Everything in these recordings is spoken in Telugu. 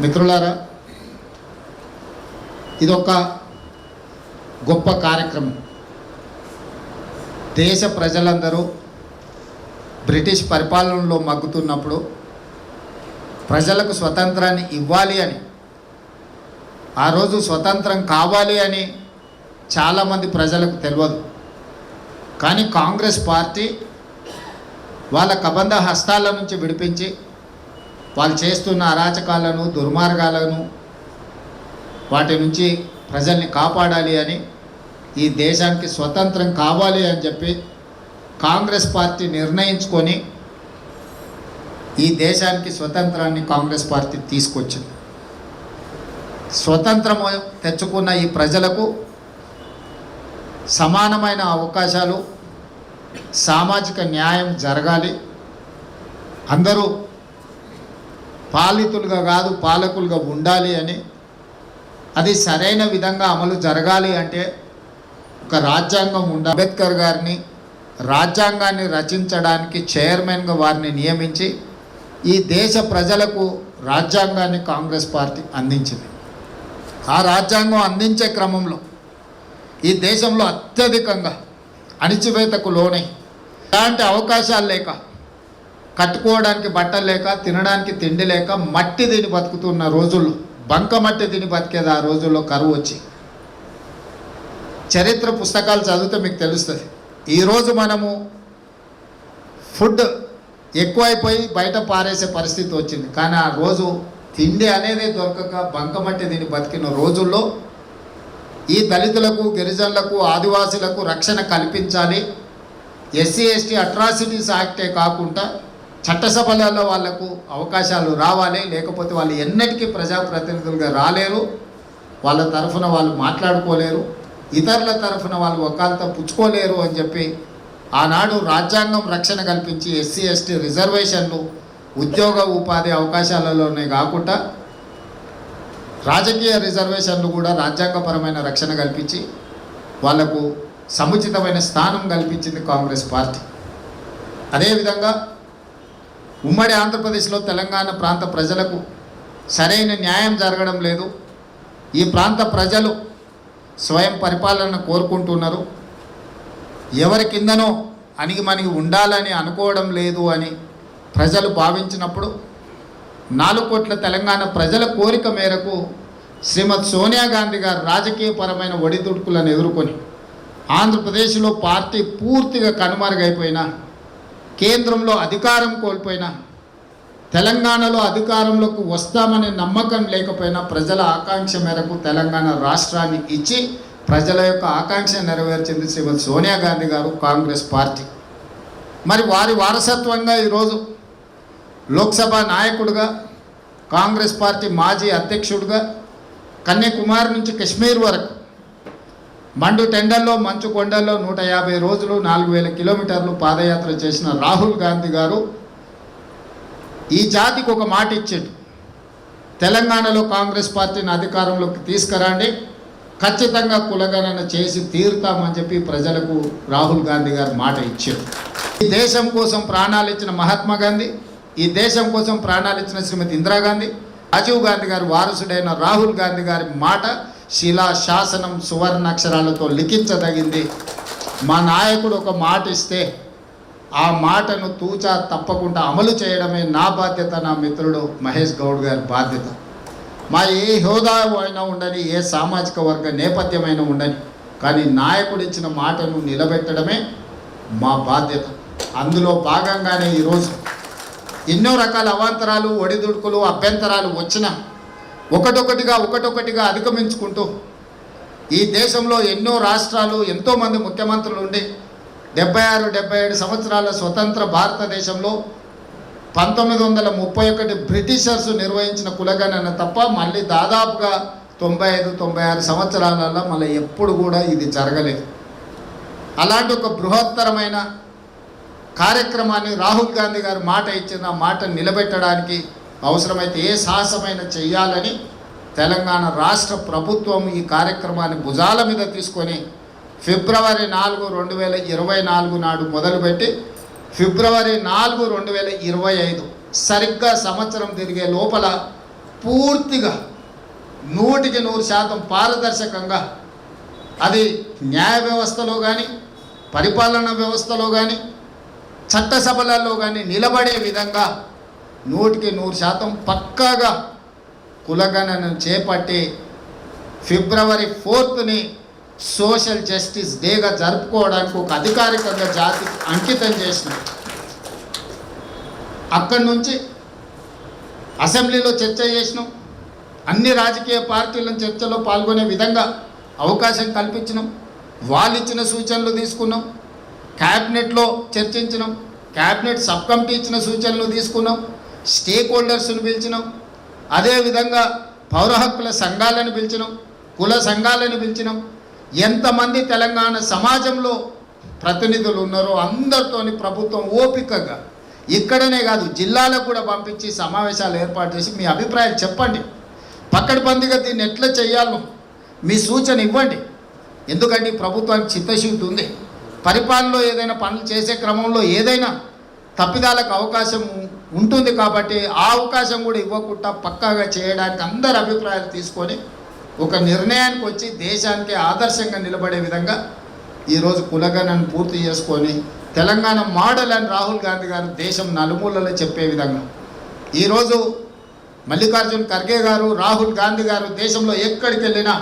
మిత్రులారా, ఇదొక గొప్ప కార్యక్రమం. దేశ ప్రజలందరూ బ్రిటిష్ పరిపాలనలో మగ్గుతున్నప్పుడు ప్రజలకు స్వతంత్రాన్ని ఇవ్వాలి అని, ఆ రోజు స్వతంత్రం కావాలి అని చాలామంది ప్రజలకు తెలియదు. కానీ కాంగ్రెస్ పార్టీ వాళ్ళ కబంధ హస్తాల నుంచి విడిపించి వాళ్ళు చేస్తున్న అరాచకాలను, దుర్మార్గాలను వాటి నుంచి ప్రజల్ని కాపాడాలి అని, ఈ దేశానికి స్వతంత్రం కావాలి అని చెప్పి కాంగ్రెస్ పార్టీ నిర్ణయించుకొని ఈ దేశానికి స్వతంత్రాన్ని కాంగ్రెస్ పార్టీ తీసుకొచ్చింది. స్వతంత్రం తెచ్చుకున్న ఈ ప్రజలకు సమానమైన అవకాశాలు, సామాజిక న్యాయం జరగాలి. అందరూ పాలితులుగా కాదు పాలకులుగా ఉండాలి అని, అది సరైన విధంగా అమలు జరగాలి అంటే ఒక రాజ్యాంగం ఉండాలి. అంబేద్కర్ గారిని రాజ్యాంగాన్ని రచించడానికి చైర్మన్గా వారిని నియమించి ఈ దేశ ప్రజలకు రాజ్యాంగాన్ని కాంగ్రెస్ పార్టీ అందించింది. ఆ రాజ్యాంగం అందించే క్రమంలో ఈ దేశంలో అత్యధికంగా అణిచివేతకు లోనై, ఇలాంటి అవకాశాలు లేక, కట్టుకోవడానికి బట్టలు లేక, తినడానికి తిండి లేక మట్టి తిని బతుకుతున్న రోజుల్లో, బంకమట్టి తిని బతికేది ఆ రోజుల్లో కరువు వచ్చి, చరిత్ర పుస్తకాలు చదివితే మీకు తెలుస్తుంది. ఈరోజు మనము ఫుడ్ ఎక్కువైపోయి బయట పారేసే పరిస్థితి వచ్చింది. కానీ ఆ రోజు తిండి అనేది దొరకక బంకమట్టి తిని బతికిన రోజుల్లో ఈ దళితులకు, గిరిజనులకు, ఆదివాసులకు రక్షణ కల్పించాలి. ఎస్సీ ఎస్టీ అట్రాసిటీస్ యాక్టే కాకుండా చట్టసభలలో వాళ్లకు అవకాశాలు రావాలి. లేకపోతే వాళ్ళు ఎన్నటికీ ప్రజాప్రతినిధులుగా రాలేరు, వాళ్ళ తరఫున వాళ్ళు మాట్లాడుకోలేరు, ఇతరుల తరఫున వాళ్ళు వకాలతో పుచ్చుకోలేరు అని చెప్పి ఆనాడు రాజ్యాంగం రక్షణ కల్పించి ఎస్సీ ఎస్టీ రిజర్వేషన్లు ఉద్యోగ ఉపాధి అవకాశాలలోనే కాకుండా రాజకీయ రిజర్వేషన్లు కూడా రాజ్యాంగపరమైన రక్షణ కల్పించి వాళ్లకు సముచితమైన స్థానం కల్పించింది కాంగ్రెస్ పార్టీ. అదేవిధంగా ఉమ్మడి ఆంధ్రప్రదేశ్లో తెలంగాణ ప్రాంత ప్రజలకు సరైన న్యాయం జరగడం లేదు. ఈ ప్రాంత ప్రజలు స్వయం పరిపాలన కోరుకుంటున్నారు. ఎవరి కిందనో అణిగిమణిగి ఉండాలని అనుకోవడం లేదు అని ప్రజలు భావించినప్పుడు 4 కోట్ల తెలంగాణ ప్రజల కోరిక మేరకు శ్రీమతి సోనియా గాంధీ గారు రాజకీయపరమైన ఒడిదుడుకులను ఎదుర్కొని ఆంధ్రప్రదేశ్లో పార్టీ పూర్తిగా కనుమరుగైపోయినా, కేంద్రంలో అధికారం కోల్పోయినా, తెలంగాణలో అధికారంలోకి వస్తామనే నమ్మకం లేకపోయినా ప్రజల ఆకాంక్ష మేరకు తెలంగాణ రాష్ట్రాన్ని ఇచ్చి ప్రజల యొక్క ఆకాంక్ష నెరవేర్చింది శ్రీమతి సోనియా గాంధీ గారు, కాంగ్రెస్ పార్టీ. మరి వారి వారసత్వంగా ఈరోజు లోక్సభ నాయకుడిగా, కాంగ్రెస్ పార్టీ మాజీ అధ్యక్షుడిగా కన్యాకుమారి నుంచి కశ్మీర్ వరకు మండు టెండల్లో, మంచు కొండల్లో 150 రోజులు 4000 కిలోమీటర్లు పాదయాత్ర చేసిన రాహుల్ గాంధీ గారు ఈ జాతికి ఒక మాట ఇచ్చాడు. తెలంగాణలో కాంగ్రెస్ పార్టీని అధికారంలోకి తీసుకురండి, ఖచ్చితంగా కులగణన చేసి తీరుతామని చెప్పి ప్రజలకు రాహుల్ గాంధీ గారు మాట ఇచ్చారు. ఈ దేశం కోసం ప్రాణాలు ఇచ్చిన మహాత్మా గాంధీ, ఈ దేశం కోసం ప్రాణాలు ఇచ్చిన శ్రీమతి ఇందిరాగాంధీ, రాజీవ్ గాంధీ గారి వారసుడైన రాహుల్ గాంధీ గారి మాట శిలా శాసనం సువర్ణాక్షరాలతో లిఖించదగింది. మా నాయకుడు ఒక మాట ఇస్తే ఆ మాటను తూచా తప్పకుండా అమలు చేయడమే నా బాధ్యత, నా మిత్రుడు మహేష్ గౌడ్ గారి బాధ్యత. మా ఏ హోదా అయినా ఉండని, ఏ సామాజిక వర్గ నేపథ్యమైనా ఉండని, కానీ నాయకుడు ఇచ్చిన మాటను నిలబెట్టడమే మా బాధ్యత. అందులో భాగంగానే ఈరోజు ఎన్నో రకాల అవాంతరాలు, ఒడిదుడుకులు, అభ్యంతరాలు వచ్చినా ఒకటొకటిగా అధిగమించుకుంటూ ఈ దేశంలో ఎన్నో రాష్ట్రాలు, ఎంతోమంది ముఖ్యమంత్రులు ఉండి 76-77 సంవత్సరాల స్వతంత్ర భారతదేశంలో 1931 బ్రిటిషర్స్ నిర్వహించిన కులగణన తప్ప మళ్ళీ దాదాపుగా 95-96 సంవత్సరాలలో మళ్ళీ ఎప్పుడు కూడా ఇది జరగలేదు. అలాంటి ఒక బృహత్తరమైన కార్యక్రమాన్ని రాహుల్ గాంధీ గారు మాట ఇచ్చిన మాట నిలబెట్టడానికి అవసరమైతే ఏ సాహసమైన చెయ్యాలని తెలంగాణ రాష్ట్ర ప్రభుత్వం ఈ కార్యక్రమాన్ని భుజాల మీద తీసుకొని ఫిబ్రవరి 4, 2024 నాడు మొదలుపెట్టి ఫిబ్రవరి 4, 2025 సరిగ్గా సంవత్సరం తిరిగే లోపల పూర్తిగా 100% పారదర్శకంగా అది న్యాయ వ్యవస్థలో కానీ పరిపాలనా వ్యవస్థలో కానీ చట్టసభలలో కానీ నిలబడే విధంగా 100% పక్కాగా కులగణనను చేపట్టి ఫిబ్రవరి 4ని సోషల్ జస్టిస్ డేగా జరుపుకోవడానికి ఒక అధికారికంగా జాతికి అంకితం చేసినాం. అక్కడి నుంచి అసెంబ్లీలో చర్చ చేసినాం. అన్ని రాజకీయ పార్టీలను చర్చలో పాల్గొనే విధంగా అవకాశం కల్పించినాం. వాళ్ళు ఇచ్చిన సూచనలు తీసుకున్నాం. క్యాబినెట్లో చర్చించినాం. క్యాబినెట్ సబ్ కమిటీ ఇచ్చిన సూచనలు తీసుకున్నాం. స్టేక్ హోల్డర్స్ను పిలిచినాం. అదేవిధంగా పౌర హక్కుల సంఘాలను పిలిచినాం. కుల సంఘాలను పిలిచినాం. ఎంతమంది తెలంగాణ సమాజంలో ప్రతినిధులు ఉన్నారో అందరితోని ప్రభుత్వం ఓపికగా ఇక్కడనే కాదు జిల్లాలకు కూడా పంపించి సమావేశాలు ఏర్పాటు చేసి మీ అభిప్రాయాలు చెప్పండి. పక్కడబందిగా దీన్ని ఎట్లా చేయాలో మీ సూచన ఇవ్వండి. ఎందుకంటే ప్రభుత్వానికి చిత్తశుద్ధి ఉంది. పరిపాలనలో ఏదైనా పనులు చేసే క్రమంలో ఏదైనా తప్పిదాలకు అవకాశం ఉంటుంది కాబట్టి ఆ అవకాశం కూడా ఇవ్వకుండా పక్కాగా చేయడానికి అందరి అభిప్రాయాలు తీసుకొని ఒక నిర్ణయానికి వచ్చి దేశానికి ఆదర్శంగా నిలబడే విధంగా ఈరోజు కులగణను పూర్తి చేసుకొని తెలంగాణ మోడల్ అని రాహుల్ గాంధీ గారు దేశం నలుమూలలో చెప్పే విధంగా ఈరోజు మల్లికార్జున్ ఖర్గే గారు, రాహుల్ గాంధీ గారు దేశంలో ఎక్కడికి వెళ్ళినా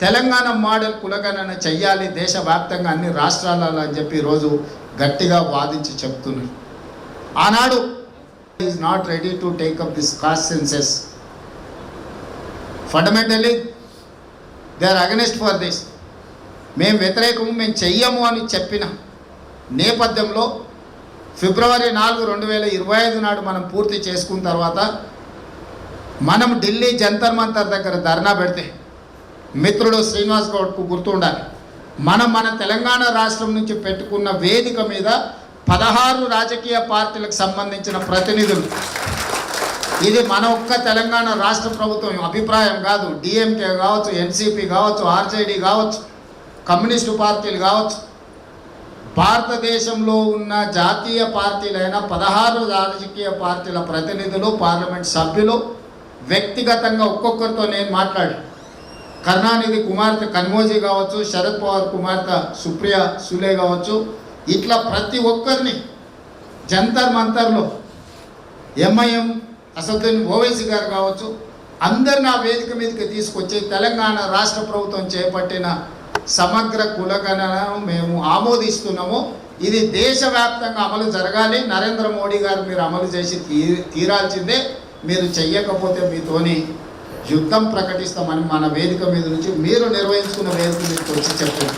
తెలంగాణ మోడల్ కులగణన చెయ్యాలి దేశవ్యాప్తంగా అన్ని రాష్ట్రాలలో అని చెప్పి ఈరోజు గట్టిగా వాదించి చెప్తున్నారు. ఆనాడు is not ready to take up this caste census. Fundamentally they are against for this. మేము వ్యతిరేకము, మేము చెయ్యము అని చెప్పిన నేపథ్యంలో ఫిబ్రవరి 4, 2025 నాడు మనం పూర్తి చేసుకున్న తర్వాత మనం ఢిల్లీ జంతర్ మంతర్ దగ్గర ధర్నా పెడితే మిత్రుడు శ్రీనివాస్ గౌడ్కు గుర్తుండాలి, మన తెలంగాణ రాష్ట్రం నుంచి పెట్టుకున్న వేదిక మీద 16 రాజకీయ పార్టీలకు సంబంధించిన ప్రతినిధులు, ఇది మన ఒక్క తెలంగాణ రాష్ట్ర ప్రభుత్వం అభిప్రాయం కాదు, డిఎంకే కావచ్చు, ఎన్సిపి కావచ్చు, ఆర్జేడీ కావచ్చు, కమ్యూనిస్టు పార్టీలు కావచ్చు, భారతదేశంలో ఉన్న జాతీయ పార్టీలైన 16 రాజకీయ పార్టీల ప్రతినిధులు, పార్లమెంట్ సభ్యులు వ్యక్తిగతంగా ఒక్కొక్కరితో నేను మాట్లాడి, కరుణానిధి కుమార్తె కన్మోజీ కావచ్చు, శరద్ పవార్ కుమార్తె సుప్రియా సులే కావచ్చు, ఇట్లా ప్రతి ఒక్కరిని జంతర్ మంతర్లో ఎంఐఎం అసదుద్దీన్ ఓవైసీ గారు కావచ్చు, అందరిని ఆ వేదిక మీదకి తీసుకొచ్చి తెలంగాణ రాష్ట్ర ప్రభుత్వం చేపట్టిన సమగ్ర కులగణనను మేము ఆమోదిస్తున్నాము, ఇది దేశవ్యాప్తంగా అమలు జరగాలి, నరేంద్ర మోడీ గారు మీరు అమలు చేసి తీరాల్సిందే, మీరు చెయ్యకపోతే మీతోని యుద్ధం ప్రకటిస్తామని మన వేదిక మీద నుంచి మీరు నిర్వహించుకున్న వేదిక మీదకి వచ్చి చెప్పారు.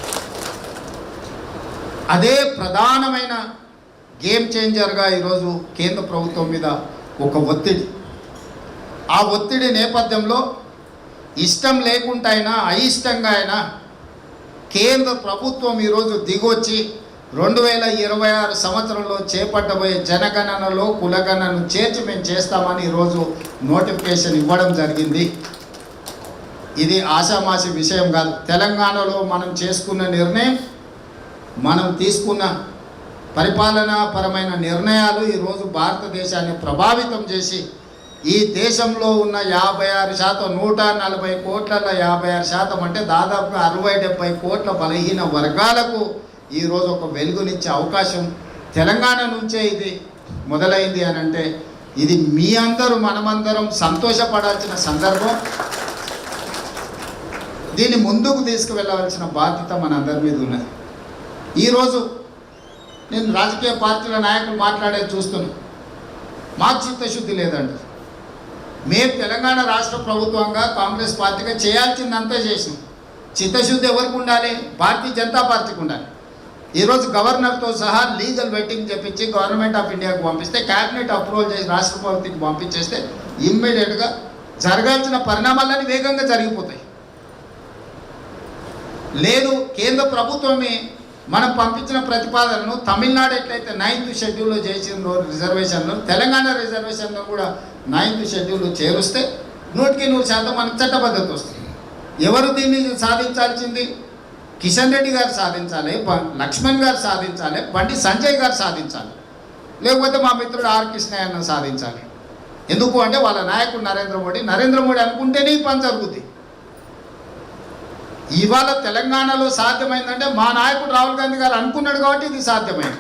అదే ప్రధానమైన గేమ్ చేంజర్గా ఈరోజు కేంద్ర ప్రభుత్వం మీద ఒక ఒత్తిడి, ఆ ఒత్తిడి నేపథ్యంలో ఇష్టం లేకుండా అయినా అయిష్టంగా అయినా కేంద్ర ప్రభుత్వం ఈరోజు దిగొచ్చి 2026 సంవత్సరంలో చేపట్టబోయే జనగణనలో కులగణనను చేర్చి మేము చేస్తామని ఈరోజు నోటిఫికేషన్ ఇవ్వడం జరిగింది. ఇది ఆషామాషి విషయం కాదు. తెలంగాణలో మనం చేసుకున్న నిర్ణయం, మనం తీసుకున్న పరిపాలనాపరమైన నిర్ణయాలు ఈరోజు భారతదేశాన్ని ప్రభావితం చేసి ఈ దేశంలో ఉన్న 56%, 140 కోట్లలో 56% అంటే దాదాపుగా 60-70 కోట్ల బలహీన వర్గాలకు ఈరోజు ఒక వెలుగునిచ్చే అవకాశం తెలంగాణ నుంచే ఇది మొదలైంది అని అంటే ఇది మీ అందరూ మనమందరం సంతోషపడాల్సిన సందర్భం. దీన్ని ముందుకు తీసుకువెళ్ళవలసిన బాధ్యత మనందరి మీద ఉన్నది. ఈరోజు నేను రాజకీయ పార్టీల నాయకులు మాట్లాడేది చూస్తున్నాను, మాకు చిత్తశుద్ధి లేదండి. మేము తెలంగాణ రాష్ట్ర ప్రభుత్వంగా కాంగ్రెస్ పార్టీగా చేయాల్సిందంతా చేసినాం. చిత్తశుద్ధి ఎవరికి ఉండాలి? భారతీయ జనతా పార్టీకి ఉండాలి. ఈరోజు గవర్నర్తో సహా లీగల్ వెట్టింగ్ చెప్పించి గవర్నమెంట్ ఆఫ్ ఇండియాకు పంపిస్తే, క్యాబినెట్ అప్రూవల్ చేసి రాష్ట్రపతికి పంపించేస్తే ఇమ్మీడియట్గా జరగాల్సిన పరిణామాలన్నీ వేగంగా జరిగిపోతాయి. లేదు, కేంద్ర ప్రభుత్వమే మనం పంపించిన ప్రతిపాదనను తమిళనాడు ఎట్లయితే 9th షెడ్యూల్లో చేసిందో రిజర్వేషన్లు, తెలంగాణ రిజర్వేషన్లో కూడా 9th షెడ్యూల్లో చేరుస్తే 100% మనకు చట్టబద్ధత వస్తుంది. ఎవరు దీన్ని సాధించాల్సింది? కిషన్ రెడ్డి గారు సాధించాలి, లక్ష్మణ్ గారు సాధించాలి, బండి సంజయ్ గారు సాధించాలి, లేకపోతే మా మిత్రుడు ఆర్ కృష్ణయ్య సాధించాలి. ఎందుకు అంటే వాళ్ళ నాయకుడు నరేంద్ర మోడీ అనుకుంటేనే ఈ పని జరుగుతుంది. ఇవాళ తెలంగాణలో సాధ్యమైందంటే మా నాయకుడు రాహుల్ గాంధీ గారు అనుకున్నాడు కాబట్టి ఇది సాధ్యమైంది.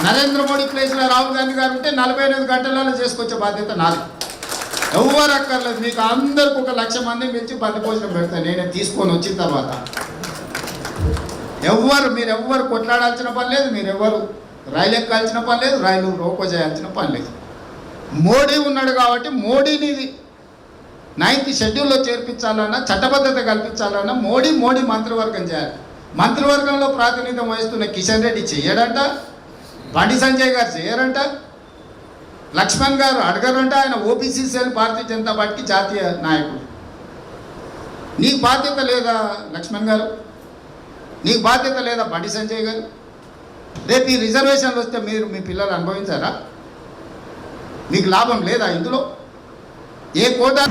నరేంద్ర మోడీ ప్లేస్లో రాహుల్ గాంధీ గారు ఉంటే 48 గంటలలో చేసుకొచ్చే బాధ్యత నాది. ఎవరు అక్కర్లేదు, మీకు అందరికి 1 లక్ష మంది పిలిచి బంది భోజనం పెడతాను నేనే తీసుకొని వచ్చిన తర్వాత. మీరెవ్వరు కొట్లాడాల్సిన పని లేదు, మీరెవ్వరు రైలు ఎక్కాల్సిన పని లేదు, రైలు రోకో చేయాల్సిన పని లేదు. మోడీ ఉన్నాడు కాబట్టి మోడీని 9th షెడ్యూల్లో చేర్పించాలన్నా, చట్టబద్ధత కల్పించాలన్నా మోడీ మంత్రివర్గం చేయాలి. మంత్రివర్గంలో ప్రాతినిధ్యం వహిస్తున్న కిషన్ రెడ్డి చేయడంట, బండి సంజయ్ గారు చేయరంట, లక్ష్మణ్ గారు అడగరంట. ఆయన ఓబీసీ సెల్ భారతీయ జనతా పార్టీకి జాతీయ నాయకుడు. నీకు బాధ్యత లేదా లక్ష్మణ్ గారు? నీకు బాధ్యత లేదా బండి సంజయ్ గారు? రేపు ఈ రిజర్వేషన్లు వస్తే మీరు మీ పిల్లలు అనుభవించారా? మీకు లాభం లేదా ఇందులో? ఏ కోటా